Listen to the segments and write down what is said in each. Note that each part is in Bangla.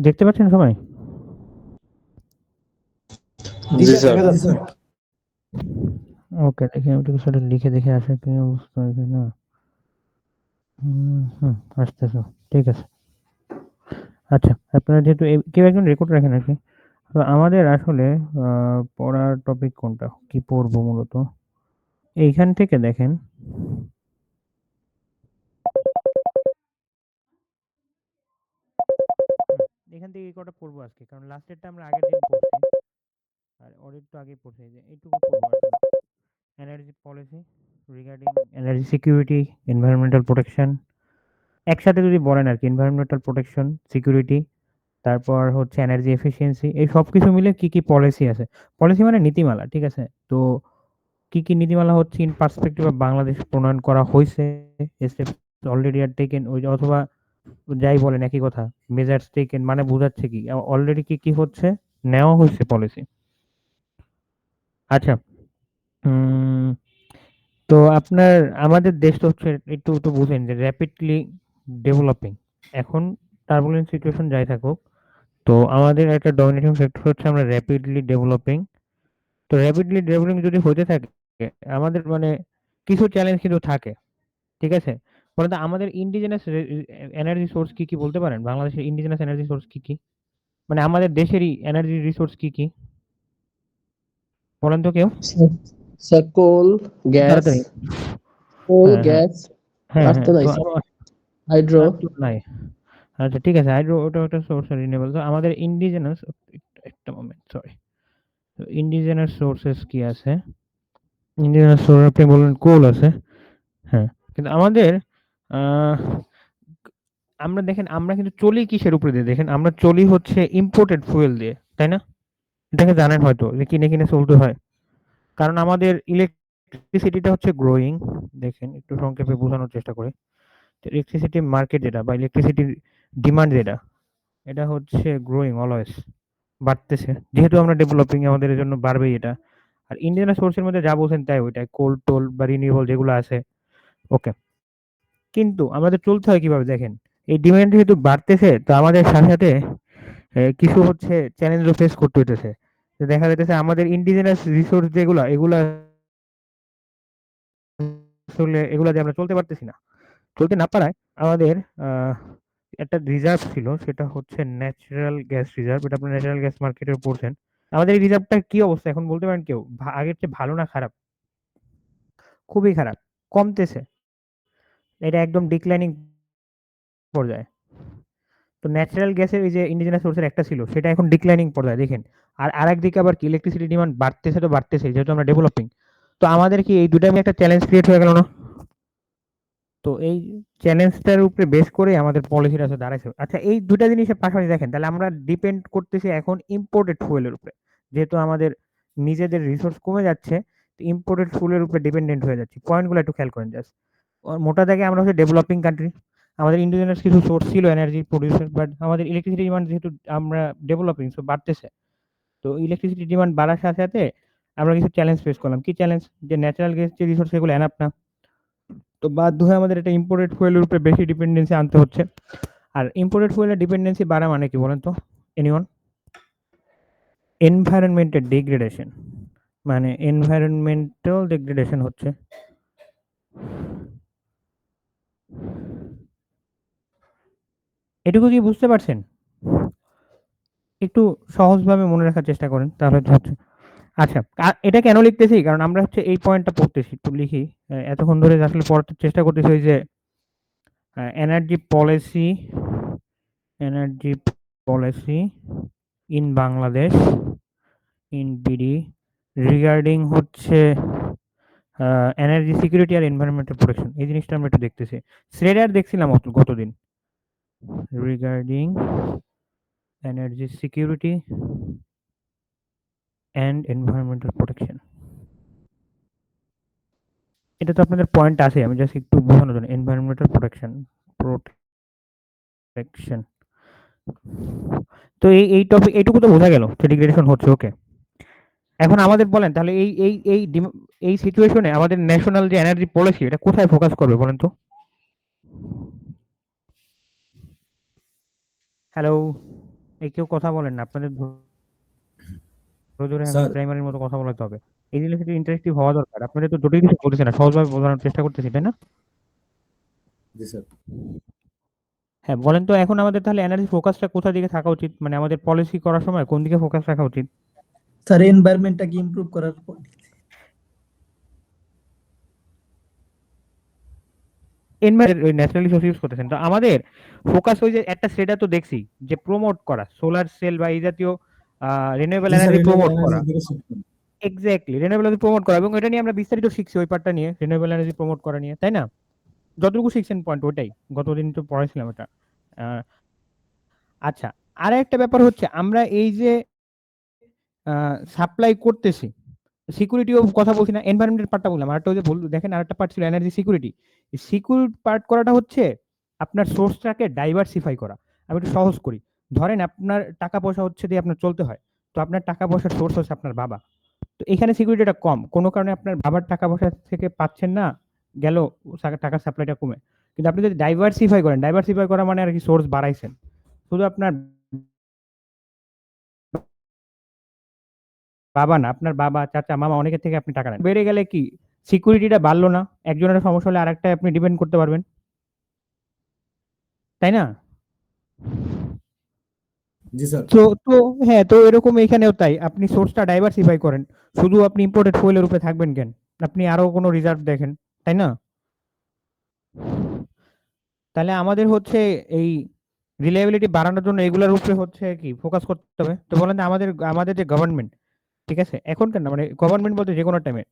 দেখতে পাচ্ছেন সবাই? জি স্যার। ওকে, দেখি আমি একটু সেটা লিখে দেখে আসে কি অবস্থা এখানে। আসতেছে। ঠিক আছে। আচ্ছা, আপনারা যেহেতু কেউ একজন রেকর্ড রাখেন আরকি। তো আমাদের আসলে পড়ার টপিক কোনটা? কি পড়বো মূলত? এইখান থেকে দেখেন। এখান থেকে এই কটা পড়বো আজকে। কারণ লাস্টেরটা আমরা আগের দিন পড়ছি। আর ওর একটু আগেই পড়ছি। যে এইটুকু পড়বো আসলে। Energy policy regarding energy security, environmental protection. একসাথে যদি বলেন আরকি এনভায়রনমেন্টাল প্রোটেকশন, সিকিউরিটি, তারপর হচ্ছে এনার্জি এফিসিয়েন্সি, এই সবকিছু মিলে কি, কি পলিসি আছে। পলিসি মানে নীতিমালা, ঠিক আছে? তো কি, কি নীতিমালা হচ্ছে ইন পার্সপেক্টিভ অফ বাংলাদেশ প্রণয়ন করা হইছে, স্টেপস অলরেডি আর টেকেন ওই যে অথবা যাই বলেন একই কথা। মেজার্স টেকেন মানে বুঝাচ্ছে কি? অলরেডি কি, কি হচ্ছে নেওয়া হইছে পলিসি। আচ্ছা, উম তো আপনার আমাদের দেশ তো হচ্ছে একটু তো বুঝেন যে র্যাপিডলি ডেভেলপিং। এখন টার্বুলেন্ট সিচুয়েশন যাই থাকুক, তো আমাদের একটা ডমিনেটিং ফ্যাক্টর হচ্ছে আমরা র্যাপিডলি ডেভেলপিং। তো র্যাপিডলি ডেভেলপিং যদি হতে থাকে আমাদের মানে কিছু চ্যালেঞ্জ কিন্তু থাকে, ঠিক আছে? বলেন তো আমাদের ইন্ডিজিনাস এনার্জি সোর্স কি কি বলতে পারেন? বাংলাদেশের ইন্ডিজিনাস এনার্জি সোর্স কি কি? মানে আমাদের দেশেরই এনার্জি রিসোর্স কি কি? বলেন তো কেউ? স্যার কোল, গ্যাস, তাড়াতাড়ি। কোল, হ্যাঁ, হ্যাঁ, গ্যাস হ্যাঁ, আর হ্যাঁ। তো তো নাই স্যার। হাইড্রো। আর তো নাই। আচ্ছা, ঠিক আছে। হাইড্রো ওটা একটা সোর্স রিনিউয়েবল। তো আমাদের ইন্ডিজিনাস একটা মোমেন্ট সরি। তো ইন্ডিজিনাস সোর্সেস কি আছে? ইন্ডিজিনাস সোর্স আপনি বললেন কোল আছে। হ্যাঁ। কিন্তু আমাদের আহ আমরা দেখেন আমরা কিন্তু চলি কিসের উপরে দিয়ে দেখেন আমরা চলি হচ্ছে ইম্পোর্টেড ফুয়েল দিয়ে, তাই না? এটাকে জানেন হয়তো যে কিনে কিনে চলতে হয়। কারণ আমাদের ইলেকট্রিসিটিটা হচ্ছে গ্রোয়িং। দেখেন একটু সংক্ষেপে বোঝানোর চেষ্টা করি। ইলেকট্রিসিটি মার্কেট যেটা বা ইলেকট্রিসিটির ডিমান্ড যেটা, এটা হচ্ছে গ্রোয়িং অলওয়েজ, বাড়তেছে। যেহেতু আমরা ডেভেলপিং আমাদের জন্য বাড়বেই এটা। আর ইন্ডিয়ান সোর্সের মধ্যে যা বলছেন তাই ওইটাই কোল টোল বা রিনিউয়েবল যেগুলো আছে। ওকে, কিন্তু আমাদের চলতে হয় কিভাবে দেখেন, এই ডিমান্ড যেহেতু বাড়তেছে তো আমাদের সাথে সাথে কিছু হচ্ছে চ্যালেঞ্জও ফেস করতে হইতেছে। তো দেখা যাইতেছে আমাদের ইন্ডিজিনাস রিসোর্স যেগুলা এগুলা আসলে এগুলা দিয়ে আমরা চলতে পারতেছি না। চলতে না পারায় আমাদের একটা রিজার্ভ ছিল, সেটা হচ্ছে ন্যাচারাল গ্যাস রিজার্ভ। এটা আপনার ন্যাচারাল গ্যাস মার্কেটে পড়ছেন। আমাদের এই রিজার্ভটার কি অবস্থা এখন বলতে পারেন কেউ? আগের চেয়ে ভালো না খারাপ? খুবই খারাপ। কমতেছে। এটা একদম ডিক্লাইনিং পর্যায়ে। তো ন্যাচারাল গ্যাসের এই যে ইন্ডিজিনাস সোর্সের একটা ছিল সেটা এখন ডিক্লাইনিং পর্যায়ে দেখেন। আর আরেকদিকে আবার কি ইলেকট্রিসিটি ডিমান্ড বাড়তেছে তো বাড়তেছে যেহেতু আমরা ডেভেলপিং। তো আমাদের কি এই দুটার একটা চ্যালেঞ্জ ক্রিয়েট হয়ে গেল না? তো এই চ্যালেঞ্জটার উপরে বেস করে আমাদের পলিসিটা আসলে দাঁড়াইছে। আচ্ছা, এই দুটা জিনিসের পাশাপাশি দেখেন তাহলে আমরা ডিপেন্ড করতেছি এখন ইম্পোর্টেড ফুয়েলের উপরে। যেহেতু আমাদের নিজেদের রিসোর্স কমে যাচ্ছে, ইম্পোর্টেড ফুয়েলের উপরে ডিপেন্ডেন্ট হয়ে যাচ্ছি। পয়েন্টগুলো একটু খেয়াল করেন জাস্ট। মোটা দাগে আমরা হচ্ছে ডেভেলপিং কান্ট্রি। আমাদের ইন্ডিজিনাস কিছু সোর্স ছিল এনার্জি প্রোডিউসার, বাট আমাদের ইলেকট্রিসিটি ডিমান্ড যেহেতু আমরা ডেভেলপিং সো বাড়তেছে। তো ইলেকট্রিসিটি ডিমান্ড বাড়ার সাথে সাথে আমরা কিছু চ্যালেঞ্জ ফেস করলাম। কি চ্যালেঞ্জ? যে ন্যাচারাল গ্যাস যে রিসোর্স সেগুলো এনাফ না। তো বাধ্য হয়ে আমাদের একটা ইম্পোর্টেড ফুয়েলের উপরে বেশি ডিপেন্ডেন্সি আনতে হচ্ছে। আর ইম্পোর্টেড ফুয়েলের ডিপেন্ডেন্সি বাড়া মানে কি বলেন তো? এনিওয়ান? এনভায়রনমেন্টের ডিগ্রেডেশন। মানে এনভায়রনমেন্টাল ডিগ্রেডেশন হচ্ছে এটুকু কি বুঝতে পারছেন? একটু সহজভাবে মনে রাখার চেষ্টা করেন তাহলে তো হচ্ছে। আচ্ছা, এটা কেন লিখতেছি? কারণ আমরা হচ্ছে এই পয়েন্টটা পড়তেছি। একটু লিখি। এতক্ষণ ধরে আসলে পড়ার চেষ্টা করতেছি ওই যে energy policy, energy policy in Bangladesh, in BD regarding হচ্ছে এনার্জি সিকিউরিটি আর এনভায়রনমেন্টাল প্রোটেকশন। এই জিনিসটা আমরা একটু দেখতেছি। শ্রেডার দেখছিলাম গতদিন। Regarding energy security and environmental protection. এটা তো আপনাদের পয়েন্ট আছে, আমি জাস্ট একটু বোঝানোর জন্য। Environmental protection, protection. তো এই টপিক এইটুকু তো বোঝা গেল যে ডিগ্রেডেশন হচ্ছে। ওকে, এখন আমাদের বলেন তাহলে এই সিচুয়েশনে আমাদের ন্যাশনাল যে এনার্জি পলিসি এটা কোথায় ফোকাস করবে বলেন তো? হ্যালো? এই কেউ কথা বলেন না, আপনাদের ধরে ধরে এখন স্যার প্রাইমারির মতো কথা বলাতে হবে। এই জিনিসটা একটু ইন্টারেক্টিভ হওয়া দরকার। আপনাদের তো জটিল কিছু বলতেছে না, সহজভাবে বোঝানোর চেষ্টা করতেছি, তাই না? জি স্যার হ্যাঁ, বলেন তো এখন আমাদের তাহলে এনার্জি ফোকাসটা কোথা দিকে থাকা উচিত, মানে আমাদের পলিসি করার সময় কোন দিকে ফোকাস রাখা উচিত? স্যার এনভায়রনমেন্টটাকে ইমপ্রুভ করার ওই ন্যাচারালি সোর্স ইউজ করতেছেন, তো আমাদের ফোকাস ওই যে একটা সেটা তো দেখছি যে প্রমোট করা সোলার সেল বা এই জাতীয় রিনিউয়েবল জি স্যার এনার্জি রিনিউয়েবল প্রমোট করা। এনার্জির দিকে শিফট করুন। এক্স্যাক্টলি, রিনিউয়েবল এনার্জি প্রমোট করা, এবং এটা নিয়ে আমরা বিস্তারিত শিখছি ওই পার্টটা নিয়ে, রিনিউয়েবল এনার্জি প্রমোট করা নিয়ে, তাই না? যতটুকু শিখছেন পয়েন্ট ওটাই, গতদিন তো পড়াইছিলাম এটা। আহ, আচ্ছা, আর একটা ব্যাপার হচ্ছে আমরা এই যে সাপ্লাই করতেছি, সিকিউরিটিও কথা বলছি না, এনভায়রনমেন্টের পার্টটা বললাম, আরেকটা ওই যে দেখেন আরেকটা পার্ট ছিল এনার্জি সিকিউরিটি। সিকিউর পার্ট করাটা হচ্ছে আপনার সোর্সটাকে ডাইভার্সিফাই করা। আমি একটু সহজ করি, ধরেন আপনার টাকা পয়সা হচ্ছে দিয়ে আপনার চলতে হয়, তো আপনার টাকা পয়সার সোর্স হচ্ছে আপনার বাবা, তো এখানে সিকিউরিটিটা কম, কোনো কারণে আপনার বাবার টাকা পয়সা থেকে পাচ্ছেন না, গেল টাকা সাপ্লাইটা কমে। কিন্তু আপনি যদি ডাইভার্সিফাই করেন, ডাইভার্সিফাই করা মানে আর কি সোর্স বাড়াইছেন, শুধু আপনার বাবা না, আপনার বাবা চাচা মামা অনেকের থেকে আপনি টাকা নেন, বেড়ে গেলে কি সিকিউরিটিটা বাড়লো না, একজনের সমস্যা হলে আরেকটা আপনি ডিপেন্ড করতে পারবেন, তাই না? জি স্যার তো তো হ্যাঁ, তো এরকম এখানেও তাই, আপনি সোর্সটা ডাইভার্সিফাই করেন, শুধু আপনি ইম্পোর্টেড ফুয়েলের উপরে থাকবেন কেন, আপনি আরো কোনো রিজার্ভ দেখেন, তাই না? তাহলে আমাদের হচ্ছে এই রিলায়েবিলিটি বাড়ানোর জন্য এগুলোর উপরে হচ্ছে কি ফোকাস করতে হবে। তো বলেন যে আমাদের আমাদের যে গভর্নমেন্ট, ঠিক আছে, এখনকার না, মানে গভর্নমেন্ট বলতে যে কোনো টাইমে,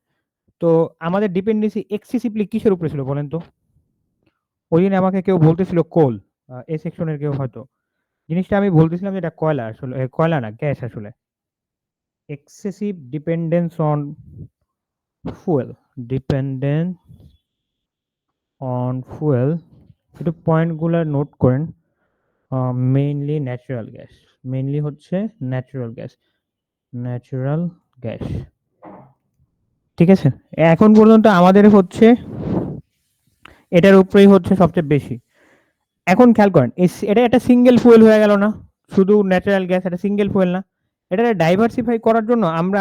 তো আমাদের ডিপেন্ডেন্সি এক্সেসিভলি কিসের উপরে ছিল বলেন তো? ওই দিন আমাকে কেউ বলতেছিল কোল, এ সেকশনের কেউ হয়তো, জিনিসটা আমি বলতেছিলাম যে এটা কয়লা, আসলে কয়লা না, গ্যাস আসলে। Excessive dependence on fuel, dependence on fuel, একটু পয়েন্টগুলো নোট করেন। মেইনলি ন্যাচারাল গ্যাস, মেইনলি হচ্ছে ন্যাচারাল গ্যাস, ন্যাচারাল গ্যাস, ঠিক আছে। এখন পর্যন্ত আমাদের হচ্ছে এটার উপরেই হচ্ছে সবচেয়ে বেশি। এখন খেয়াল করেন এটা একটা সিঙ্গেল ফুয়েল হয়ে গেল না, শুধু ন্যাচারাল গ্যাস একটা সিঙ্গেল ফুয়েল না, এটা ডাইভার্সিফাই করার জন্য আমরা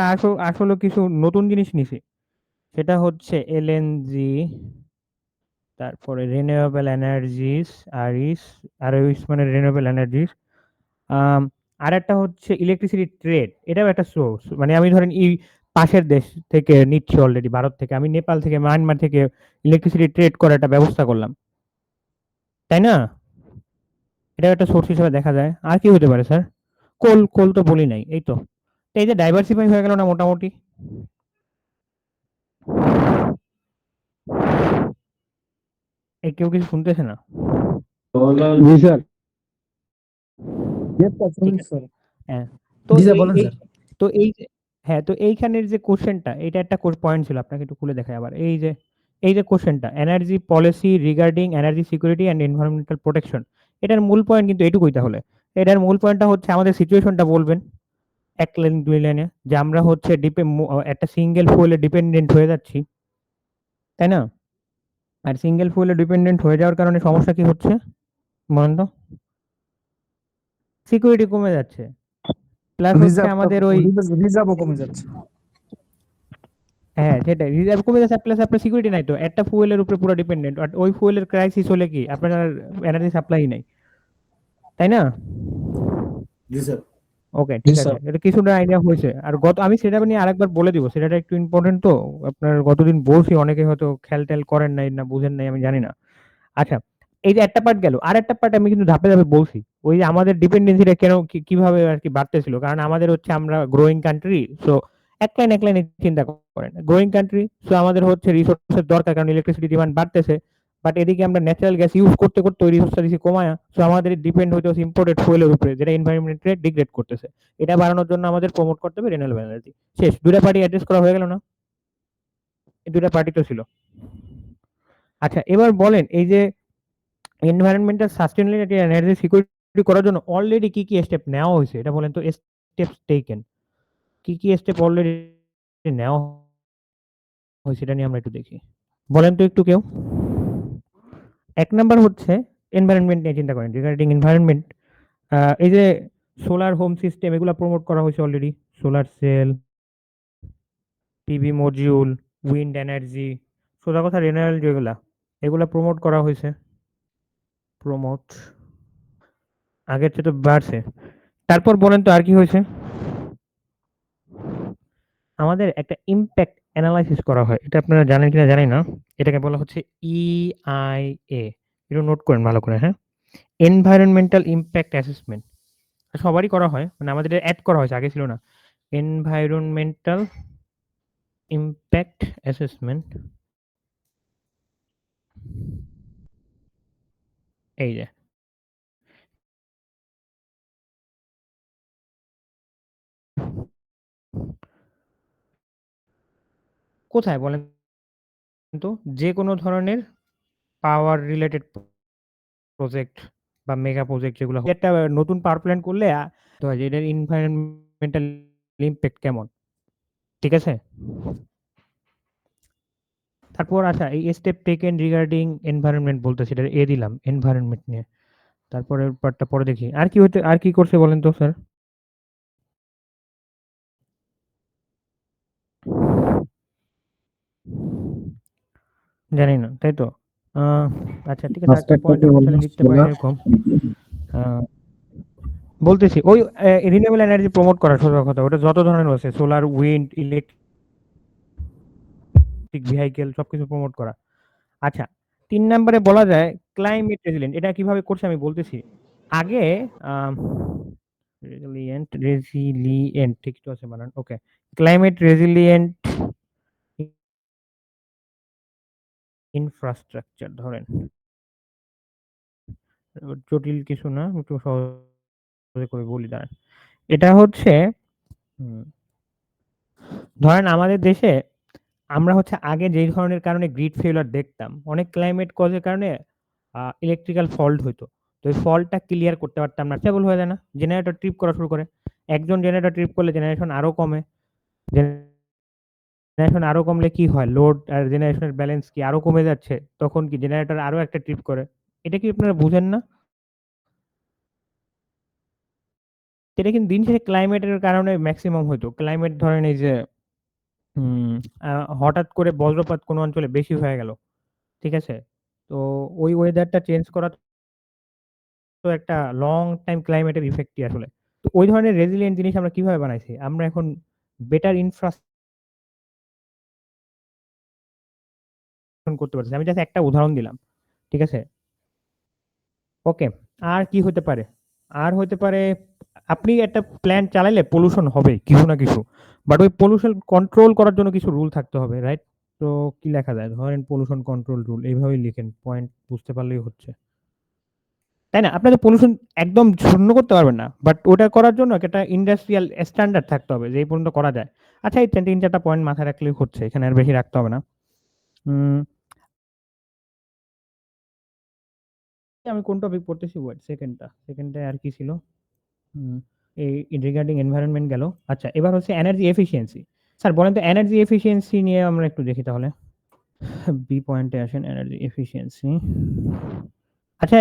আসলে কিছু নতুন জিনিস নিছি, সেটা হচ্ছে এলএনজি, তারপরে রিনিউয়েবল এনার্জিস, আরিস, আরইস মানে রিনিউয়েবল এনার্জিস, আর একটা হচ্ছে ইলেকট্রিসিটি ট্রেড, এটাও একটা সোর্স, মানে আমি ধরেন এই পাশের দেশ থেকে নিচ্ছি অলরেডি, ভারত থেকে, আমি নেপাল থেকে মায়ানমার থেকে ইলেকট্রিসিটি ট্রেড করার একটা ব্যবস্থা করলাম, তাই না? এটাও একটা সোর্স হিসেবে দেখা যায়। আর কি হতে পারে স্যার? কোল, কোল তো বলি নাই, এই তো। তো এই যে ডাইভার্সিফাই হয়ে গেল না মোটামুটি, এই কেউ কিছু শুনতেছে না? জি স্যার। ঠিক আছে, হ্যাঁ। তো জি স্যার এই বলেন এই স্যার। তো এই যে, হ্যাঁ, তো এইখানের যে কোশ্চেনটা, এটা একটা পয়েন্ট ছিল, আপনাকে একটু খুলে দেখাই আবার, এই যে কোশ্চেনটা, energy policy regarding energy security and environmental protection, এটার মূল পয়েন্ট কিন্তু এটুকুই তাহলে। এটার মূল পয়েন্টটা হচ্ছে আমাদের সিচুয়েশনটা বলবেন এক লাইন দুই লাইনে, যে আমরা হচ্ছে একটা সিঙ্গেল ফুয়েলে ডিপেন্ডেন্ট হয়ে যাচ্ছি, তাই না? আর সিঙ্গেল ফুয়েলে ডিপেন্ডেন্ট হয়ে যাওয়ার কারণে সমস্যা কি হচ্ছে বলেন তো? সিকিউরিটি কমে যাচ্ছে, প্লাস হচ্ছে আমাদের ওই, রিজার্ভও কমে যাচ্ছে। হ্যাঁ সেটাই, রিজার্ভ কমে যাচ্ছে, প্লাস আপনার সিকিউরিটি নাই, তো একটা ফুয়েলের উপরে পুরো ডিপেন্ডেন্ট, আর ওই ফুয়েলের ক্রাইসিস হলে কি আপনার এনার্জি সাপ্লাই নাই, তাই না? জি স্যার ওকে, জি ঠিক আছে, স্যার। এটা কিছুটা আইডিয়া হয়েছে। আর আমি সেটা নিয়ে আরেকবার বলে দিব, সেটা একটু ইম্পর্টেন্ট, তো আপনার গতদিন বলছি, অনেকে হয়তো খেয়াল টেল করেন নাই না বুঝেন নাই, আমি জানি না। আচ্ছা, এই যে একটা পার্ট গেল, আর একটা পার্ট আমি কিন্তু ধাপে ধাপে বলছি, ওই যে আমাদের ডিপেন্ডেন্সিটা কেন কিভাবে আর কি বাড়তেছিল, কারণ আমাদের হচ্ছে আমরা গ্রোয়িং কান্ট্রি, সো এক লাইনে চিন্তা করেন, গ্রোয়িং কান্ট্রি, সো আমাদের হচ্ছে রিসোর্সের দরকার, কারণ ইলেকট্রিসিটি ডিমান্ড বাড়তেছে, বাট এদিকে আমরা ন্যাচারাল গ্যাস ইউজ করতে করতে ওই রিসোর্সটা দিচ্ছি কমায়া, সো আমাদের ডিপেন্ড হইতে হচ্ছে ইম্পোর্টেড ফুয়েলের উপরে, যেটা এনভায়রনমেন্টে ডিগ্রেড করতেছে। এটা বাড়ানোর জন্য আমাদের প্রমোট করতে হবে রিনিউয়েবল এনার্জি। শেষ, দুটা পার্টি অ্যাড্রেস করা হয়ে গেল না? এই দুটা পার্টি তো ছিল। আচ্ছা, এবার বলেন এই যে environmental sustainability and energy security করার জন্য অলরেডি কি কি স্টেপ নেওয়া হয়েছে, এটা বলেন তো, স্টেপস টেকেন, কি কি স্টেপ অলরেডি নেওয়া হয়েছে, এটা নিয়ে আমরা একটু দেখি, বলেন তো একটু কেউ। এক নাম্বার হচ্ছে এনভায়রনমেন্ট নিয়ে চিন্তা করেন, রিগার্ডিং এনভায়রনমেন্ট, এই যে সোলার হোম সিস্টেম এগুলা প্রমোট করা হয়েছে already. Solar cell, PV module, wind energy, সোজা কথা রিনিউয়েবল যেগুলা এগুলা প্রমোট করা হয়েছে। প্রমোট আগের চেয়ে তো বাড়ছে। তারপর বলেন তো আর কি হয়েছে? আমাদের একটা ইমপ্যাক্ট অ্যানালাইসিস করা হয়। এটা আপনারা জানেন কিনা জানি না। এটাকে বলা হচ্ছে EIA। একটু নোট করেন ভালো করে, হ্যাঁ? Environmental impact assessment. সবারই করা হয়। মানে আমাদের এটা এড করা হয়েছে, আগে ছিল না। Environmental impact assessment. এই যে। কোথায় বলেন তো? যেকোনো ধরনের পাওয়ার রিলেটেড প্রজেক্ট বা মেগা প্রজেক্ট যেগুলো একটা নতুন পাওয়ার প্ল্যান্ট করলে তো এটার এনভায়রনমেন্টাল ইমপ্যাক্ট কেমন, ঠিক আছে? তারপর আচ্ছা, এই স্টেপ টেকেন রিগার্ডিং এনভায়রনমেন্ট বলতেছি, এটা এ দিলাম এনভায়রনমেন্ট নিয়ে। তারপরের পার্টটা পরে দেখি। আর কি করছে বলেন তো স্যার? জানি না, তাই তো? আচ্ছা ঠিক আছে, একটা পয়েন্ট আপনি তাহলে লিখতে পারেন এরকম। আহ, বলতেছি ওই রিনিউয়েবল এনার্জি প্রমোট করার সোজা কথা, ওটা যত ধরনের আছে সোলার, উইন্ড, ইলেকট্রিক ভেহিকেল সবকিছু প্রমোট করা। আচ্ছা, ৩ নম্বরে বলা যায় ক্লাইমেট রেজিলিয়েন্ট। এটা কিভাবে করছে আমি বলতেছি। আগে রেজিলিয়েন্ট ঠিক তো আছে বানান, ওকে। ক্লাইমেট রেজিলিয়েন্ট ইনফ্রাস্ট্রাকচার ধরেন, জটিল কিছু না, একটু সহজে করে বলি দাঁড়ান। এটা হচ্ছে হুম, ধরেন আমাদের দেশে আমরা হচ্ছে আগে যেই ধরনের কারণে গ্রিড ফেলিওর দেখতাম, অনেক ক্লাইমেট কজের কারণে ইলেকট্রিক্যাল ফল্ট হইতো। তো এই ফল্টটা ক্লিয়ার করতে পারতাম না, স্টেবল হয়ে যায় না, জেনারেটর ট্রিপ করা শুরু করে। একজন জেনারেটর ট্রিপ করলে জেনারেশন আরো কমে, জেনারেশন আরো কমলে কি হয়, লোড আর জেনারেশনের ব্যালেন্স কি আরো কমে যাচ্ছে, তখন কি জেনারেটর আরো একটা ট্রিপ করে। এটা কি আপনারা বুঝেন না? এটা কিন্তু দিন শেষে ক্লাইমেটের কারণে ম্যাক্সিমাম হইতো। ক্লাইমেট ধরেন এই যে হঠাৎ করে বজ্রপাত কোনো অঞ্চলে বেশি হয়ে গেল, ঠিক আছে? তো ওই ওয়েদারটা চেঞ্জ করা তো একটা লং টাইম ক্লাইমেটের ইফেক্টই আসলে। তো ওই ধরনের রেজিলিয়েন্ট জিনিস আমরা কিভাবে বানাইছি? আমরা এখন বেটার করতে পারছি। আমি জাস্ট একটা উদাহরণ দিলাম, ঠিক আছে? ওকে। আর কি হতে পারে? আর হতে পারে আপনি একটা প্ল্যান্ট চালাইলে পলিউশন হবে কিছু না কিছু, বাট ওই পলিউশন কন্ট্রোল করার জন্য কিছু রুল থাকতে হবে, রাইট? তো কি লেখা যায়? ধরেন পলিউশন কন্ট্রোল রুল, এইভাবেই লিখেন, পয়েন্ট বুঝতে পারলেই হচ্ছে, তাই না? আপনাদের পলিউশন একদম শূন্য করতে পারবেন না, বাট ওটা করার জন্য একটা ইন্ডাস্ট্রিয়াল স্ট্যান্ডার্ড থাকতে হবে যে এই পর্যন্ত করা যায়। আচ্ছা, এই ৩-৪টা পয়েন্ট মাথায় রাখলেই হচ্ছে, এখানে আর বেশি রাখতে হবে না। উম, আমি কোন টপিক পড়তেছি? ওয়েট, সেকেন্ডটা আর কি ছিল? হুম, এই রিগার্ডিং এনভায়রনমেন্ট গেল। আচ্ছা, এবার হচ্ছে এনার্জি এফিসিয়েন্সি। স্যার বলেন তো এনার্জি এফিসিয়েন্সি নিয়ে আমরা একটু দেখি তাহলে। বি পয়েন্টে আসেন, এনার্জি এফিসিয়েন্সি। আচ্ছা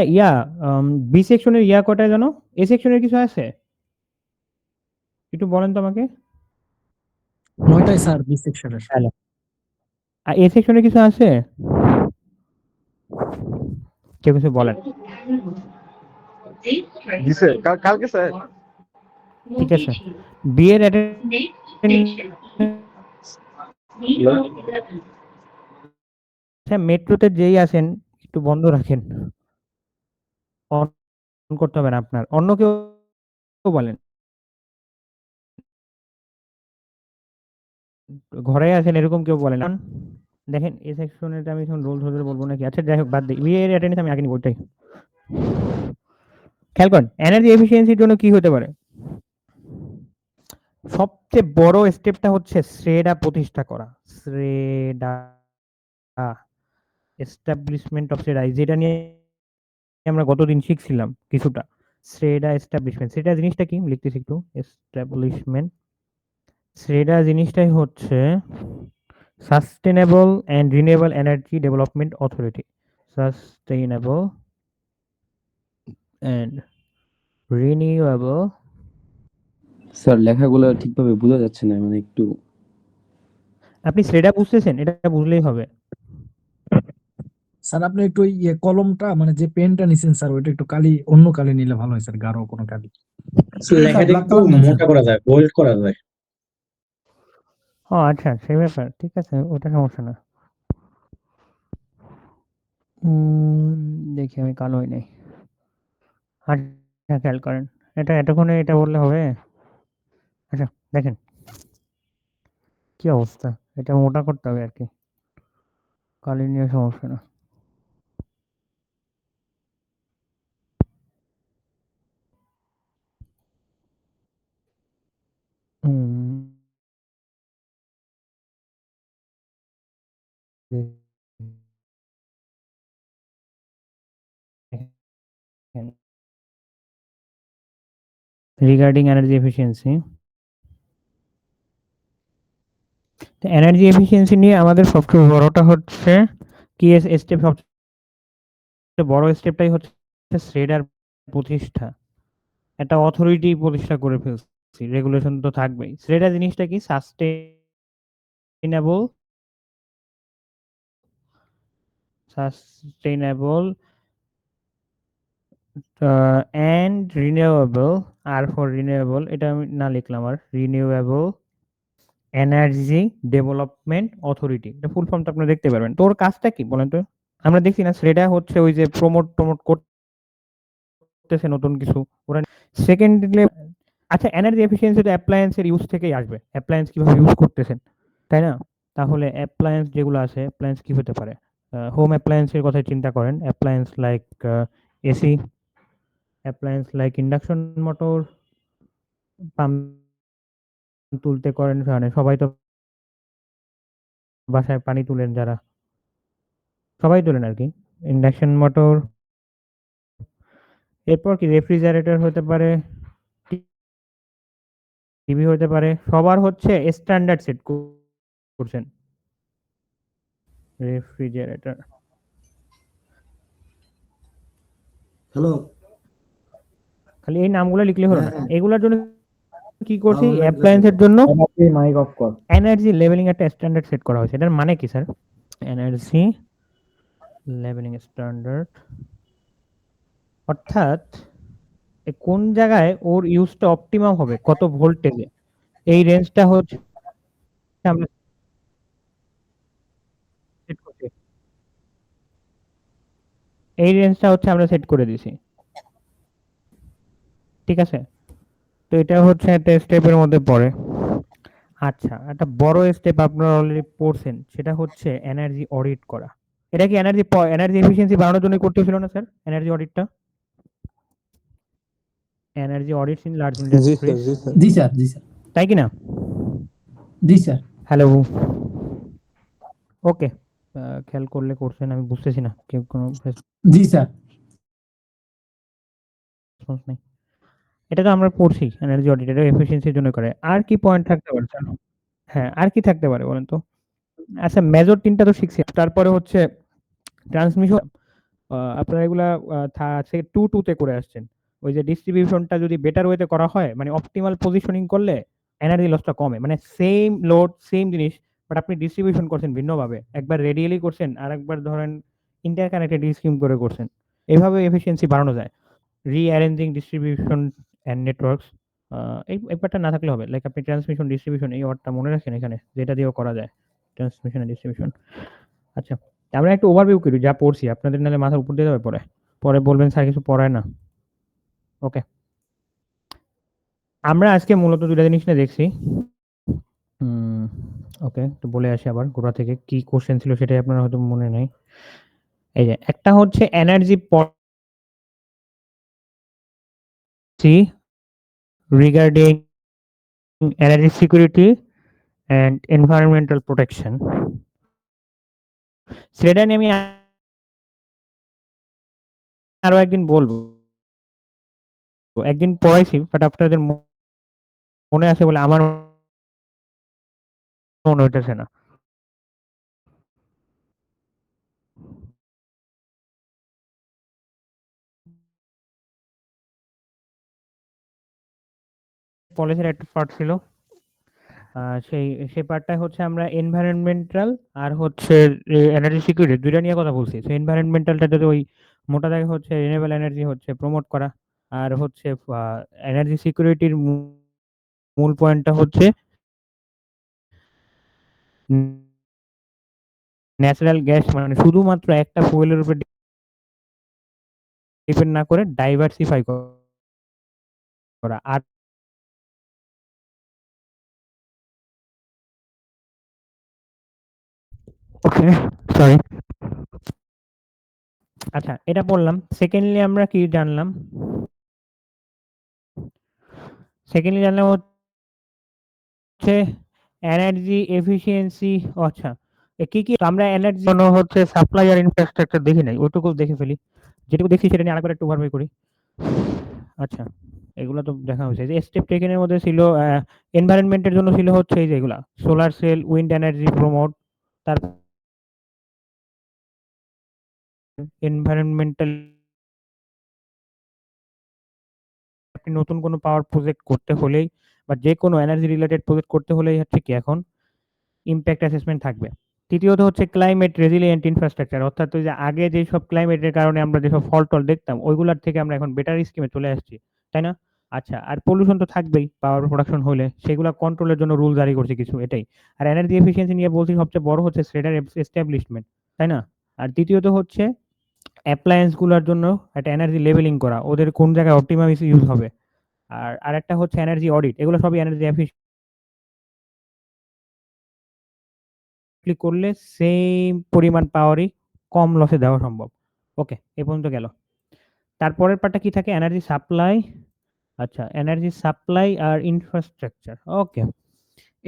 বি সেকশনের কটা জানো? এ সেকশনের কিছু আছে? একটু বলেন তো আমাকে। 9টাই স্যার বি সেকশনের। হ্যালো, আর এ সেকশনে কিছু আছে? কেউ কিছু বলেন। জি স্যার, কালকে স্যার। ঠিক আছে, বি এর আচ্ছা, মেট্রোতে যেই আসেন একটু বন্ধ রাখেন, অন করতে হবে না আপনার। অন্য কেউ বলেন, ঘরে আছেন এরকম কেউ বলেন। দেখেন এই সেকশনের আমি এখন রোল ধরে বলবো নাকি? আচ্ছা যাই হোক, বাদ দিই, বি এর অ্যাটেন্ডেন্স আমি আগে নিব ওইটাই। খেয়াল করেন এনার্জি এফিসিয়েন্সির জন্য কি হতে পারে। সবচেয়ে বড় স্টেপটা হচ্ছে শ্রেডা প্রতিষ্ঠা করা। শ্রেডা, এস্টাবলিশমেন্ট অফ শ্রেডা, যেটা নিয়ে আমরা গতদিন শিখছিলাম কিছুটা। শ্রেডা এস্টাবলিশমেন্ট, সেটা জিনিসটা কি লিখতেছি একটু। এস্টাবলিশমেন্ট, শ্রেডা জিনিসটাই হচ্ছে sustainable and renewable energy development authority. Sustainable and renewable sir লেখাগুলো ঠিকভাবে বোঝা যাচ্ছে না, মানে একটু আপনি শ্রেডা বুঝতেছেন? এটা বুঝলেই হবে। স্যার আপনি একটু কলমটা মানে যে পেনটা নিছেন স্যার ওইটা একটু কালি অন্য কালি নিলে ভালো হয় স্যার, গাঢ় কোনো কালি। লেখাটা ব্ল্যাক একটু কালার নেন স্যার। মোটা করা যায়, বোল্ড করা যায়। ও আচ্ছা, সেই ব্যাপার। ঠিক আছে, ওটা সমস্যা না। দেখি আমি কালোই নাই। আচ্ছা, খেয়াল করেন। এটা এতক্ষণে এটা বললে হবে? আচ্ছা, দেখেন কি অবস্থা। এটা মোটা করতে হবে আরকি। কালি নিয়ে সমস্যা না। হুম। দেখেন। Regarding energy efficiency, তো এনার্জি এফিসিয়েন্সি নিয়ে আমাদের সবচেয়ে বড়টা হচ্ছে কি স্টেপ, সবচেয়ে বড় স্টেপটাই হচ্ছে শ্রেডার প্রতিষ্ঠা। একটা অথরিটি প্রতিষ্ঠা করে ফেলছি, রেগুলেশন তো থাকবেই। শ্রেডার জিনিসটা কি? Sustainable and renewable. আর ফর রিনিউয়েবল, এটা আমি না লিখলাম আর, রিনিউয়েবল এনার্জি ডেভেলপমেন্ট অথরিটি। এটা ফুল ফর্মটা আপনারা দেখতে পারবেন। তো ওর কাজটা কি বলেন তো? আমরা দেখছি না শ্রেডা হচ্ছে ওই যে প্রমোট করতেছে নতুন কিছু। ওরা সেকেন্ডলি, আচ্ছা এনার্জি এফিসিয়েন্সি তো অ্যাপ্লায়েন্সের ইউজ থেকেই আসবে। অ্যাপ্লায়েন্স কিভাবে ইউজ করতেছেন, তাই না? তাহলে অ্যাপ্লায়েন্স যেগুলো আছে, অ্যাপ্লায়েন্স কি হতে পারে? হোম অ্যাপ্লায়েন্সের কথা চিন্তা করেন। Appliance like AC, appliance like induction motor, pump তুলতে করেন, মানে সবাই তো বাসায় পানি তুলেন, যারা সবাই তোলেন আর কি। ইন্ডাকশন মোটর, এরপর কি রেফ্রিজারেটর হতে পারে, টিভি হতে পারে। সবার হচ্ছে স্ট্যান্ডার্ড সেট করছেন রেফ্রিজারেটর। হ্যালো। খালি এই নামগুলো লিখলে হলো হ্যাঁ না। হ্যাঁ, এগুলোর জন্য কি করছি? ওগুলো অ্যাপ্লায়েন্সের জন্য মাইক অফ কর। এনার্জি লেভেলিং একটা স্ট্যান্ডার্ড সেট করা হয়েছে। এটার মানে কি স্যার? এনার্জি লেভেলিং স্ট্যান্ডার্ড অর্থাৎ কোন জায়গায় ওর ইউজটা অপটিমাম হবে, কত ভোল্টেজে, এই রেঞ্জটা হচ্ছে আমরা সেট করছি। এই রেঞ্জটা হচ্ছে আমরা সেট করে দিছি। ঠিক আছে? তো এটা হচ্ছে একটা স্টেপের মধ্যে পড়ে। আচ্ছা, একটা বড় স্টেপ আপনারা অলরেডি পড়ছেন, সেটা হচ্ছে এনার্জি অডিট করা। এটা কি এনার্জি এফিসিয়েন্সি বাড়ানোর জন্য করতে ছিল না স্যার? এনার্জি অডিটটা, এনার্জি অডিটস ইন লার্জ জি স্যার, ইন্ডাস্ট্রিজ, জি স্যার। জি স্যার, জি স্যার, তাই কি না? জি স্যার। Hello, okay. খেয়াল করলে করছেন, আমি বুঝতেছি না কেউ কোনো জি স্যার। রেসপন্স নেই। এটা তো আমরা পড়ছি, এনার্জি অডিট এটা এফিসিয়েন্সির জন্য করে। আর কি পয়েন্ট থাকতে পারে স্যার? হ্যাঁ, আর কি থাকতে পারে বলেন তো? আচ্ছা, মেজর ৩ টা তো শিখছি। তারপরে হচ্ছে ট্রান্সমিশন। আপনারা এগুলা 2 2 তে করে আসছেন। ওই যে ডিস্ট্রিবিউশনটা যদি বেটার ওয়েতে করা হয়, মানে অপটিমাল পজিশনিং করলে এনার্জি লসটা কমে। মানে সেম লোড, সেম জিনিস, বাট আপনি ডিস্ট্রিবিউশন করছেন ভিন্নভাবে। একবার রেডিয়ালি করছেন, আরেকবার ধরেন ইন্টারকানেক্টেড স্কিম করে করছেন। এভাবে এফিসিয়েন্সি বাড়ানো যায়। রিঅ্যারেঞ্জিং ডিস্ট্রিবিউশন অ্যান্ড নেটওয়ার্কস, এই ব্যাপারটা না থাকলে হবে। লাইক আপনি ট্রান্সমিশন, ডিস্ট্রিবিউশন এই ওয়ার্ডটা মনে রাখেন এখানে, যেটা দিয়েও করা যায়। Transmission and distribution. আচ্ছা, আমরা একটু ওভারভিউ করি যা পড়ছি। আপনাদের নাহলে মাথার উপর দিয়ে যাবে পরে। পরে বলবেন স্যার কিছু পড়ায় না। ওকে। আমরা আজকে মূলত ২ টা জিনিস নিয়ে দেখছি। হুম, ওকে, তো বলে আসি আবার গোড়া থেকে। কি কোশ্চেন ছিল সেটাই আপনার হয়তো মনে নেই। এই যে একটা হচ্ছে energy policy regarding energy security and environmental protection. সেটা নিয়ে আমি আরো একদিন বলবো। একদিন পড়াইছি, বাট আপনাদের মনে আছে বলে আমার মনে হইতেছে না। পলিসির একটা পার্ট ছিল। সেই পার্টটা হচ্ছে আমরা এনভায়রনমেন্টাল আর হচ্ছে এনার্জি সিকিউরিটি দুইটা নিয়ে কথা বলছি। তো এনভায়রনমেন্টালটা যদি ওই মোটা দাগে হচ্ছে রিনিউয়েবল এনার্জি হচ্ছে প্রমোট করা, আর হচ্ছে এনার্জি সিকিউরিটির মূল পয়েন্টটা হচ্ছে ন্যাচারাল গ্যাস, মানে শুধুমাত্র একটা ফুয়েলের উপর ডিপেন্ড না করে ডাইভার্সিফাই করা। আর ওকে, সরি, আচ্ছা এটা বললাম। সেকেন্ডলি আমরা কি জানলাম? সেকেন্ডলি জানলাম হচ্ছে এনার্জি এফিসিয়েন্সি। আচ্ছা, কি কি আমরা এনার্জি জন্য হচ্ছে সাপ্লাই আর ইনফ্রাস্ট্রাকচার দেখি নাই, ওইটুকু দেখে ফেলি। যেটুকু দেখছি সেটা নিয়ে আরেকবার একটু ওভারভিউ করি। আচ্ছা, এগুলো তো দেখা হয়েছে। যে স্টেপ টেকেনের মধ্যে ছিল এনভায়রনমেন্টের জন্য ছিল হচ্ছে এই যেগুলা solar cell, wind energy promote, তারপর এনভায়রনমেন্টাল আপনি নতুন কোনো পাওয়ার প্রজেক্ট করতে হলেই বা যে কোনো এনার্জি রিলেটেড প্রজেক্ট করতে হলেই হচ্ছে কি এখন ইমপ্যাক্ট অ্যাসেসমেন্ট থাকবে। তৃতীয়ত হচ্ছে ক্লাইমেট রেজিলিয়েন্ট ইনফ্রাস্ট্রাকচার, অর্থাৎ ওই যে আগে যেসব ক্লাইমেটের কারণে আমরা যেসব ফল টল দেখতাম ওইগুলার থেকে আমরা এখন বেটার স্কিমে চলে আসছি, তাই না? আচ্ছা, আর পলিউশন তো থাকবেই পাওয়ার প্রোডাকশন হলে, সেগুলা কন্ট্রোলের জন্য রুল জারি করছে কিছু, এটাই। আর এনার্জি এফিসিয়েন্সি নিয়ে বলছি সবচেয়ে বড় হচ্ছে শ্রেডার এস্টাবলিশমেন্ট, তাই না? আর তৃতীয়ত হচ্ছে অ্যাপ্লায়েন্স গুলার জন্য একটা এনার্জি লেভেলিং করা, ওদের কোন জায়গায় অপটিমাম ইউজ হবে। আর আরেকটা হচ্ছে এনার্জি অডিট, এগুলো সবই এনার্জি এফিসিয়েন্টলি করলে সেম পরিমাণ পাওয়ারই কম লসে দেওয়া সম্ভব। ওকে, এ পর্যন্ত গেল। তারপরের পার্টটা কি থাকে? Energy supply. আচ্ছা, এনার্জি সাপ্লাই আর ইনফ্রাস্ট্রাকচার। ওকে,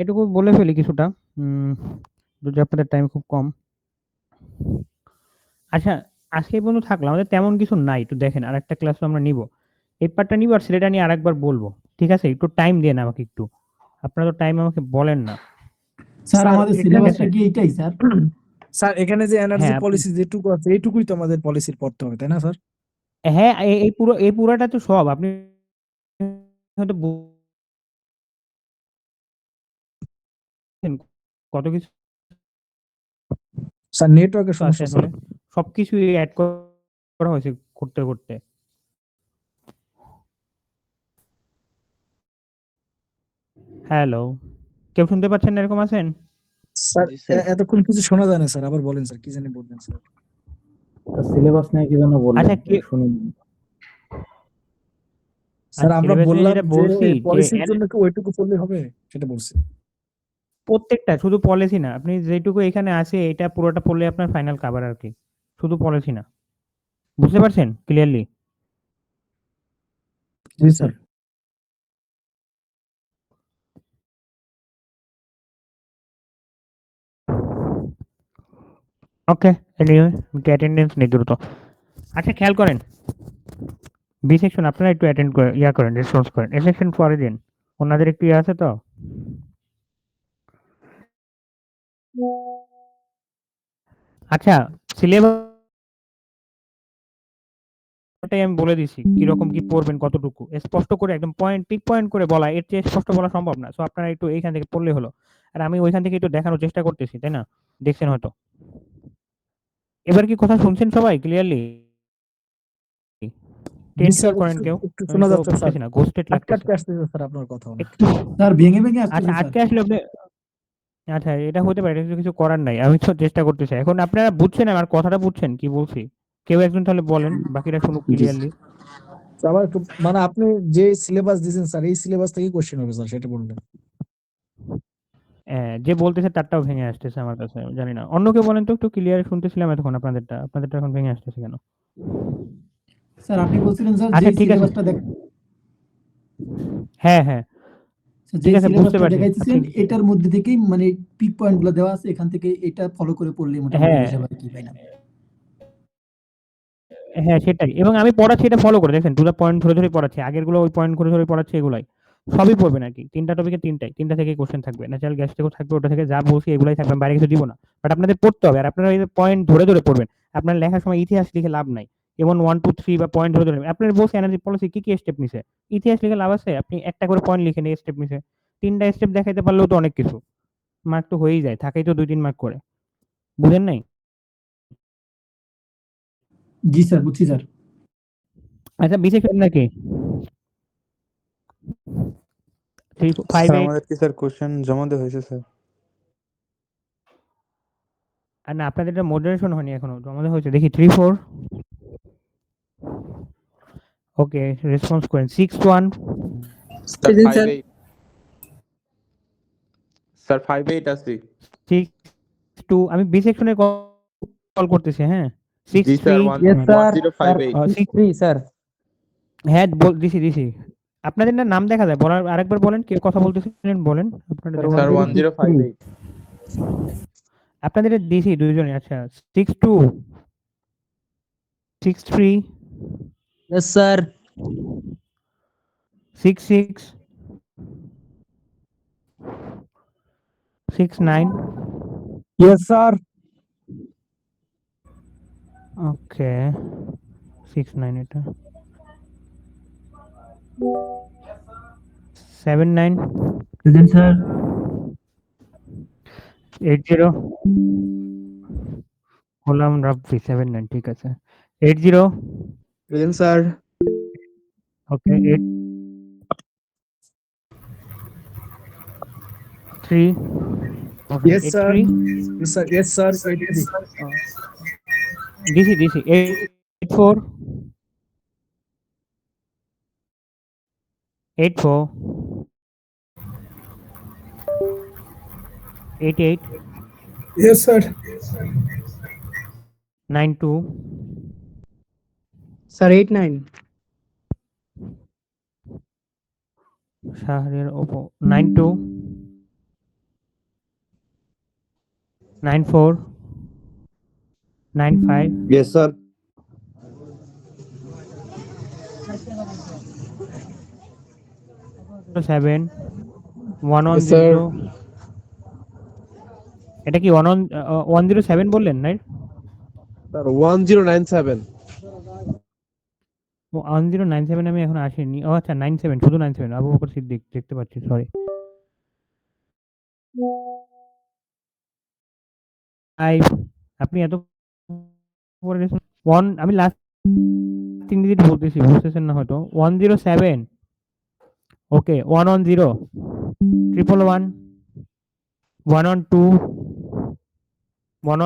এটুকু বলে ফেলি কিছুটা, যদি আপনাদের টাইম খুব কম। আচ্ছা, আজকে এই পর্যন্ত থাকলো, আমাদের তেমন কিছু নাই। একটু দেখেন, আর একটা ক্লাস আমরা নিব, এই পার্টটা নিব আর সেটা নিয়ে আরেকবার বলবো, ঠিক আছে? একটু টাইম দেন আমাকে একটু, আপনারা তো টাইম আমাকে বলেন না। স্যার আমাদের ঠিক সিলেবাসটা আছে। কি এইটাই স্যার? স্যার এখানে যে এনার্জি হ্যাঁ, পলিসি যেটুকু আছে এইটুকুই তো আমাদের পলিসির পড়তে হবে, তাই না স্যার? হ্যাঁ, এই পুরাটা তো সব আপনি হয়তো বুঝছেন কত কিছু স্যার নেটওয়ার্কের আছে সমস্যা স্যার। আসলে, সবকিছুই অ্যাড করা হয়েছে করতে করতে। হ্যালো, কেউ শুনতে পাচ্ছেন না, এরকম আছেন? স্যার এতক্ষণ কিছু শোনা যায় না স্যার, আবার বলেন স্যার, কি জানি বলবেন স্যার। সিলেবাস নিয়ে কি যেন বললেন, আচ্ছা, শুনি। স্যার আমরা সিলেবাস নিয়ে বললাম যেটা যে বলছি যে পলিসির জন্য কি ওইটুকু পড়লে হবে, সেটা বলছি। প্রত্যেকটা, শুধু পলিসি না, আপনি যেটুকু এখানে আছে এটা পুরোটা পড়লে আপনার ফাইনাল কভার আর কি, শুধু পলিসি না। বুঝতে পারছেন ক্লিয়ারলি? জি স্যার। ওকে, এনিওয়ে অ্যাটেন্ডেন্স নেই দ্রুত। আচ্ছা, খেয়াল করেন, বি সেকশন আপনারা একটু অ্যাটেন্ড করেন, করেন, রেসপন্স করেন। এ সেকশন পরে দিন, ওনাদের একটু আছে তো। আচ্ছা, সিলেবাসটাই আমি বলে দিছি কিরকম কি পড়বেন, কতটুকু স্পষ্ট করে একদম পয়েন্ট পিক পয়েন্ট করে বলা, এর চেয়ে স্পষ্ট বলা সম্ভব না। সো আপনারা একটু এইখান থেকে পড়লে হলো। আর আমি ওইখান থেকে একটু দেখানোর চেষ্টা করতেছি, তাই না? দেখছেন হয়তো। এবার কি কথা শুনছেন সবাই ক্লিয়ারলি? জি টেন্ট স্যার, ফিল করেন কেউ? একটু আমি শোনা তো যাচ্ছে স্যার, বুঝতেছি না, গোস্টেড আটকে লাগতেছে আটকে আসতেছে স্যার আপনার কথা অনেক। একটু। স্যার ভেঙে ভেঙে আসছে আচ্ছা, স্যার। আটকে আসলে আপনি, আচ্ছা এটা হতে পারে, এটা কিছু করার নাই, আমি তো চেষ্টা করতেছি। এখন আপনারা বুঝছেন আমার কথাটা, বুঝছেন কি বলছি? কেউ একজন তাহলে বলেন, বাকিরা শুনুক জি ক্লিয়ারলি। স্যার, আবার একটু মানে আপনি যে সিলেবাস দিয়েছেন স্যার, এই সিলেবাস থেকে কোশ্চেন হবে স্যার, সেটা বললেন। যে বলতেছে তারটাও ভেঙে আসতেছে আমার কাছে, জানি না। অন্য কেউ বলেন তো, একটু ক্লিয়ার শুনতেছিলাম এতক্ষণ আপনাদেরটা, আপনাদেরটা এখন ভেঙে আসতেছে কেন? স্যার আপনি বলছিলেন স্যার যে আচ্ছা, ঠিক আছে। সিলেবাসটা হ্যাঁ, হ্যাঁ, যে ঠিক আছে, বুঝতে সিলেবাসটা পারছি। দেখাইতেছেন ঠিক, এটার মধ্যে থেকেই মানে পিক পয়েন্ট গুলো দেওয়া আছে, এখান থেকে এটা ফলো করে পড়লে মোটামুটি হ্যাঁ, হয়ে যাবে আর কি, তাই না? হ্যাঁ সেটাই। এবং আমি পড়াচ্ছি এটা ফলো করে দেখেন, টু দা পয়েন্ট ধরে ধরে পড়াচ্ছি, আগের গুলো ওই পয়েন্ট ধরে ধরে পড়াচ্ছি, এগুলাই সবই পড়বেন আর কি। 3টা টপিকে 3টা থেকে কোশ্চেন থাকবে, ন্যাচারাল গ্যাস থেকেও থাকবে, ওটা থেকে যা বলছি এগুলাই থাকবে, আমি বাইরে কিছু দিব না। বাট আপনাদের পড়তে হবে, আর আপনারা এই পয়েন্ট ধরে ধরে পড়বেন। আপনার লেখার সময় ইতিহাস লিখে লাভ নাই, এমন 1 2 3 বা পয়েন্ট ধরে ধরে আপনার বলছে এনার্জি পলিসি কি কি স্টেপ নিছে, ইতিহাস লিখে লাভ আছে? আপনি একটা করে পয়েন্ট লিখে নিয়ে স্টেপ নিছে, 3টা স্টেপ দেখাইতে পারলেও তো অনেক কিছু, মার্ক তো হয়েই যায়, থাকেই তো 2-3 মার্ক করে, বুঝেন নাই? জি স্যার, বুঝছি স্যার। আচ্ছা বিসে খেলেন নাকি 3 5 স্যার 8 আমাদের কি স্যার কোশ্চেন জমা দেওয়া হয়েছে স্যার? আর না আপনাদের এটা মডারেশন হয়নি এখনো, আমাদের হয়েছে দেখি 3 4 ওকে রেসপন্স করেন 6 1 স্যার Present, 5 sir. 8 স্যার 5 8 আছে 6 2 আমি বি সেকশনে কল করতেছি, হ্যাঁ 6 জি স্যার 3 1058 3 স্যার হ্যাঁ দিছি আপনাদের না নাম দেখা যায়, বলার আরেকবার বলেন, কে কথা বলতেছিলেন বলেন আপনাদের স্যার, দেখা স্যার যায়। 1058 আপনাদের দিছি দুইজনে, আচ্ছা 6 2 6 3 ইয়েস স্যার 6 6 6 9 ইয়েস স্যার ওকে 6 9 এটা 7 9 Present, sir. 8 0 গোলাম রাব্বি 7 9 ঠিক আছে 8 0 প্রেজেন্ট স্যার। ওকে 8 3 ওকে Yes, 8 sir. 3 ইয়েস স্যার দিছি 8 4 8 4 8 8 yes sir. 9 2 sir 8 9 Shahriar Oppo 9 2 9 4 9 5 yes sir. 7 1 1 Yes, sir. 0 এটা কি 107 বললেন না? স্যার 1097 ও 1097 আমি এখন আসিনি, ও আচ্ছা 97 শুধু 97 আবু বকর সিদ্দিক দেখতে পাচ্ছি, সরি। আপনি এত পরে গেছেন 1 আমি লাস্ট 3 ডিজিট বলতেছি বুঝতেছেন না হয়তো 107 ওকে 110 111 112 1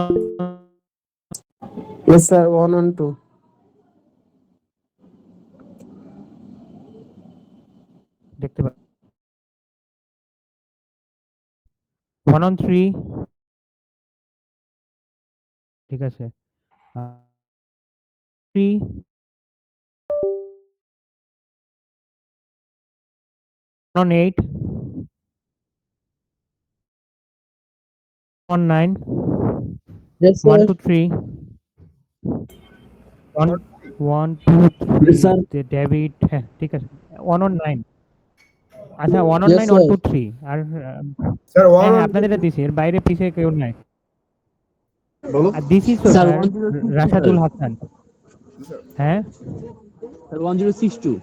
ইয়েস স্যার 112 দেখতে পাচ্ছি 113 ঠিক আছে 3 118 19 ইয়েস 1 2 3 1 1 2 Yes, sir. 3 ডেভিড, হ্যাঁ ঠিক আছে 119 আচ্ছা 119 Yes, 1 sir. 2 3 আর স্যার হ্যাঁ হ্যাঁ, আপনাদের এটা দিছি, এর বাইরে পিছে কেউ নাই। বলো আর দিছি তো Sir, স্যার 1062 রাশাদুল হাসান, হ্যাঁ স্যার 1062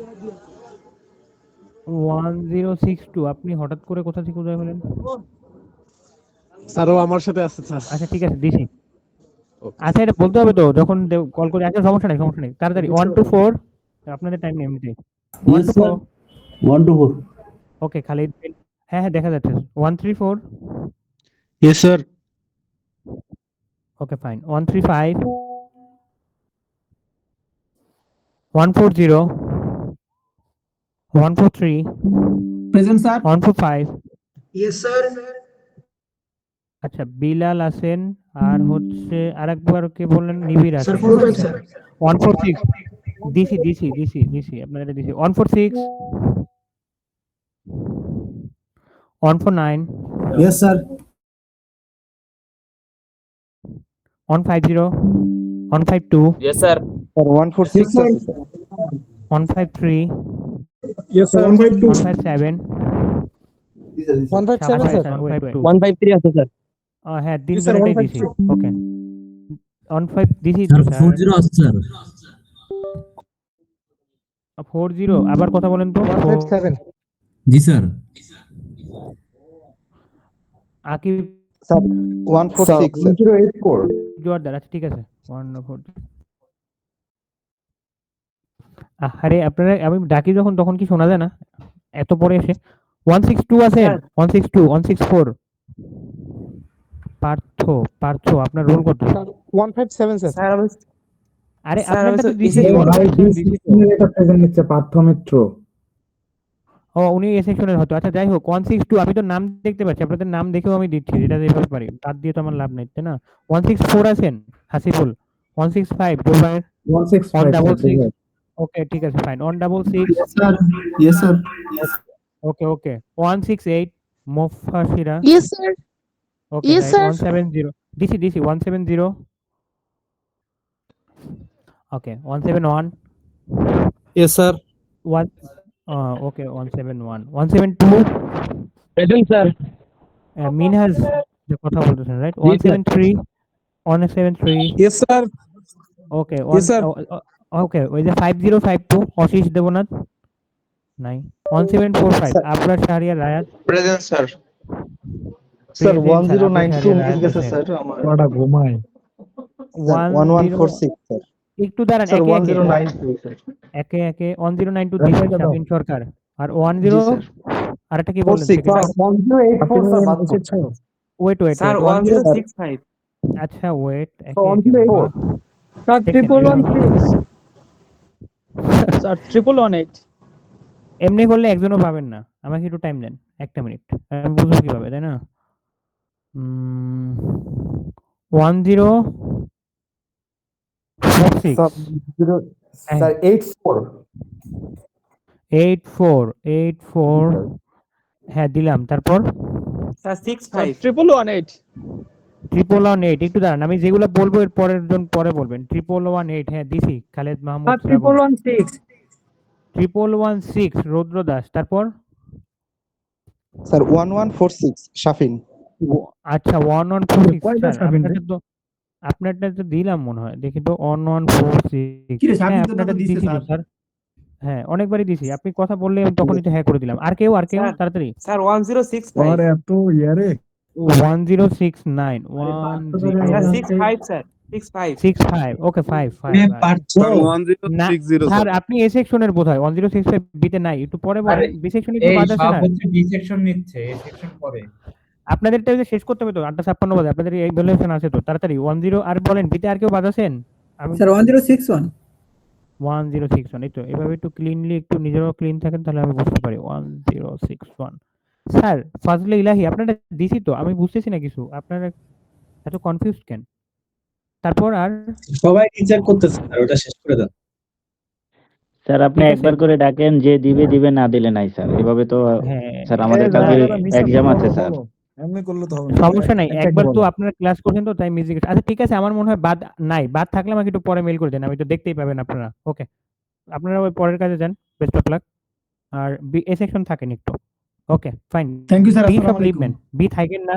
1062 আপনি হঠাৎ করে কোথা থেকে উদয় হলেন? স্যারও আমার সাথে আছে স্যার। আচ্ছা ঠিক আছে দিছি। Okay. আচ্ছা এটা বলতে হবে তো যখন কল করে, আচ্ছা সমস্যা নেই তাড়াতাড়ি 1 2 4 আপনাদের টাইম নেই এমনিতেই 1 2 4 124 ওকে খালিদ, হ্যাঁ হ্যাঁ দেখা যাচ্ছে 1 3 4 yes sir okay fine 1 3 5 1 4 0 1 4 3 Present, sir. 1 4 5 yes sir. আচ্ছা বিলাল আছেন, আর হচ্ছে আরেকবার কে বললেন, নিবির আছে 146 দিছি আপনাদের দিছি 146 149 Yes, sir. 150 152 yes sir sir 146 আছে স্যার 153 ইয়েস স্যার 152 157 157 স্যার 152 153 আছে স্যার হ্যাঁ দিন Yes, sir, ধরে দিছি 153 ওকে 15 দিছি তো স্যার স্যার 40 আছে স্যার 40 আবার কথা বলেন তো। 157 জি sir. Akib sir 146 sir 1084 Joardar, আচ্ছা ঠিক আছে। 1 আরে আপনারা আমি ডাকি যখন তখন কি শোনা যায় না এত পরে এসে? 162 আছেন? 162 164 পার্থ পার্থ আপনার রোল কত? 157 স্যার স্যার আমি আরে স্যার, আমি আপনারটা তো তো দিছি এসে- ভাই 157 দিছি তো। এটা প্রেজেন্ট নিচ্ছে পার্থ মিত্র। ও উনি এ সেকশনের হয়তো। আচ্ছা যাই হোক 162 আমি তো নাম দেখতে পাচ্ছি, আপনাদের নাম দেখেও আমি দিচ্ছি, যেটা যেভাবে পারি। বাদ দিয়ে তো আমার লাভ নাই, তাই না? 164 আছেন হাসিবুল? 165 জুবাইর? 165 স্যার 166 ওকে ঠিক আছে fine. 166 sir yes sir. Okay okay. 168 Mufassira? Yes, sir. Okay Yes, right. sir. 170 DC 170 okay. 171 Yes, sir. 1 okay 171 172 present sir. Minhaj যে কথা বলতেছেন রাইট? জি, sir. 173 Yes, sir. Okay Yes, sir. Okay. ওই যে 5052 অশিস দেবনাথ নাই। 1745 Abrar Shahriar Rayat? Present sir. Sir Present, sir, 1092 Abrar মিস শাহরিয়ার গেছে রায়াত স্যার আমার ওটা ঘুমায়। স্যার 1146 স্যার একটু দাঁড়ান, স্যার একে একে 1092 স্যার একে একে 1092 দিছি শাবিন সরকার। আর 10 স্যার আরেকটা কি বললেন? 46 second? 1084 স্যার বাদ দাও। এসেছো? Wait sir 1065। আচ্ছা ওয়েট একে 104 স্যার Second, 1116। স্যার 1118। এমনি করলে একজনও পাবেন না, আমাকে একটু টাইম দেন, একটা মিনিট। আমি বুঝবো কিভাবে, তাই না? 1046 স্যার 0 স্যার 84 84 হ্যাঁ দিলাম। তারপর স্যার 65 1118। 1118 একটু দাঁড়ান, আমি যেগুলো বলবো এর পরের জন পরে বলবেন। 1118 হ্যাঁ দিছি খালেদ মাহমুদ। 1116 রুদ্র দাস। তারপর স্যার 1146 শাফিন আচ্ছা 1146 কয়টা স্যার শাবিন রে? আপনারটা তো দিলাম মনে হয়, দেখি তো 1146 কি রে হ্যাঁ শাবিন তো আপনারটা দিছে দিছি তো স্যার। স্যার। হ্যাঁ অনেকবারই দিছি, আপনি কথা বললে আমি তখনই তো হ্যাঁ করে দিলাম। আর কেউ স্যার। তাড়াতাড়ি। স্যার 1065। ওর এত ইয়ারে 1069 স্যার 65 স্যার 65। 1065 ওকে 5 Sir, না 1060, স্যার sir. আপনি এ সেকশনের বোধহয় 1065 বিতে নাই, একটু পরে বলেন। বি সেকশনে একটু বাদ আছে না? বি সেকশন নিচ্ছে, এ সেকশন পরে। আপনাদেরটা যে শেষ করতে হবে তো 8:56 বাজে, আপনাদের এই ভ্যালুয়েশন আছে তো তাড়াতাড়ি 10 আর বলেন। বিতে আর কেউ বাদ আছেন? আমি স্যার 1061। 1061 এই তো। এভাবে একটু ক্লিনলি, একটু নিজেরাও ক্লিন থাকেন তাহলে আমি বুঝতে পারি। 1061 স্যার ফাজলে ইলাহি আপনারা দিছি তো, আমি বুঝতেছি না কিছু, আপনারা এত কনফিউজড কেন? তারপর আর সবাই টিচার করতেছে স্যার, ওটা শেষ করে দেন। স্যার আপনি ঠিক আছে। একবার করে ডাকেন, যে দিবে না দিলে নাই স্যার। এভাবে তো হ্যাঁ স্যার আমাদের কালকে এক্সাম আছে স্যার। এমনি করলে তো হবে না। সমস্যা নাই, একটা একবার তো বলো। আপনারা ক্লাস করছেন তো তাই মিউজিক। আচ্ছা ঠিক আছে, আমার মনে হয় বাদ নাই। বাদ থাকলে আমাকে একটু পরে মেইল করে দেন, আমি তো দেখতেই পাবেন আপনারা। ওকে আপনারা ওই পরের কাজে যান, বেস্ট অফ লাক। আর বি এ সেকশন থাকেন একটু। Okay fine. Thank you sir. বি সব আসসালামু আলাইকুম। লিখবেন, বি থাকেন না।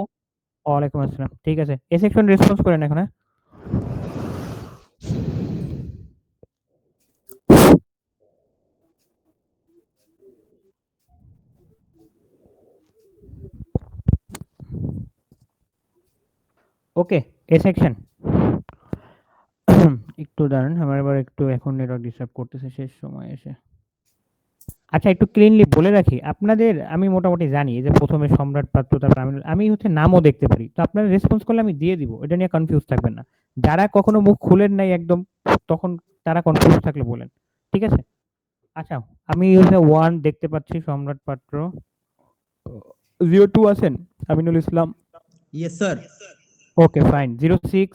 ওয়ালাইকুম আসসালাম। ঠিক আছে এ সেকশন রেসপন্স করেন এখন। হ্যাঁ ওকে এ সেকশন একটু দাঁড়ান, আমার এবার একটু এখন নেটওয়ার্ক ডিস্টার্ব করতেছে শেষ সময় এসে। আচ্ছা একটু ক্লিনলি বলে রাখি, আপনাদের আমি মোটামুটি জানি যে প্রথমে সম্রাট পাত্র, তারপর আমি হচ্ছে নামও দেখতে পারি, তো আপনারা রেসপন্স করলে আমি দিয়ে দিব, এটা নিয়ে কনফিউজ থাকবেন না। যারা কখনো মুখ খুলেন নাই একদম, তখন তারা কনফিউজ থাকলে বলেন, ঠিক আছে? আচ্ছা আমি হচ্ছে 1 দেখতে পাচ্ছি সম্রাট পাত্র। 02 আছেন Aminul Islam? Yes sir. Okay fine. 06